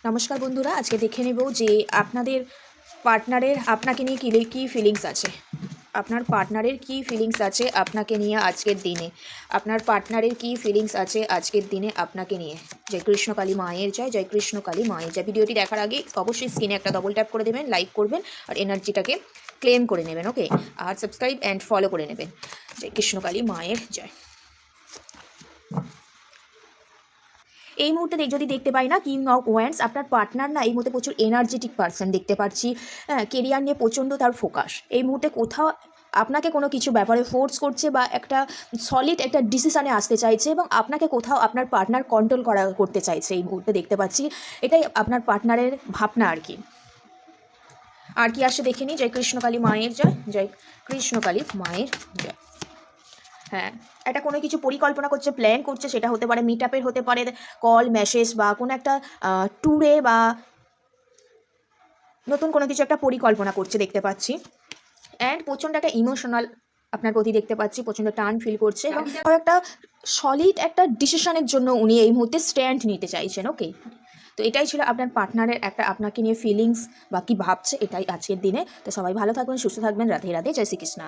নমস্কার বন্ধুরা, আজকে দেখে নেব যে আপনাদের পার্টনারের আপনাকে নিয়ে কী ফিলিংস আছে। আপনার পার্টনারের কী ফিলিংস আছে আপনাকে নিয়ে আজকের দিনে। আপনার পার্টনারের কী ফিলিংস আছে আজকের দিনে আপনাকে নিয়ে। জয় কৃষ্ণকালী মায়ের জয়, জয় কৃষ্ণকালী মায়ের জয়। ভিডিওটি দেখার আগে অবশ্যই স্ক্রিনে একটা ডবল ট্যাপ করে দেবেন, লাইক করবেন আর এনার্জিটাকে ক্লেম করে নেবেন, ওকে। আর সাবস্ক্রাইব অ্যান্ড ফলো করে নেবেন। জয় কৃষ্ণকালী মায়ের জয়। এই মুহূর্তে যদি দেখতে পাই না কিং অফ ওয়ান্ডস, আপনার পার্টনার না এই মুহূর্তে প্রচুর এনার্জেটিক পার্সন দেখতে পাচ্ছি। হ্যাঁ, কেরিয়ার নিয়ে প্রচণ্ড তার ফোকাস। এই মুহূর্তে কোথাও আপনাকে কোনো কিছু ব্যাপারে ফোর্স করছে বা একটা সলিড একটা ডিসিশানে আসতে চাইছে এবং আপনাকে কোথাও আপনার পার্টনার কন্ট্রোল করতে চাইছে এই মুহূর্তে দেখতে পাচ্ছি। এটাই আপনার পার্টনারের ভাবনা আর কি। আর কি আসে দেখে নিই। জয় কৃষ্ণকালী মায়ের জয়, জয় কৃষ্ণকালী মায়ের জয়। হ্যাঁ, একটা কোনো কিছু পরিকল্পনা করছে, প্ল্যান করছে, সেটা হতে পারে মিট আপের, হতে পারে কল মেসেজ বা কোনো একটা ট্যুরে বা নতুন কোনো কিছু একটা পরিকল্পনা করছে দেখতে পাচ্ছি। অ্যান্ড প্রচণ্ড একটা ইমোশনাল আপনার প্রতি দেখতে পাচ্ছি, প্রচণ্ড টান ফিল করছে এবং একটা সলিড একটা ডিসিশনের জন্য উনি এই মুহূর্তে স্ট্যান্ড নিতে চাইছেন, ওকে। তো এটাই ছিল আপনার পার্টনারের একটা আপনাকে নিয়ে ফিলিংস বা কী ভাবছে, এটাই আজকের দিনে। তো সবাই ভালো থাকবেন, সুস্থ থাকবেন, রাধে রাধে, জয় শ্রীকৃষ্ণ।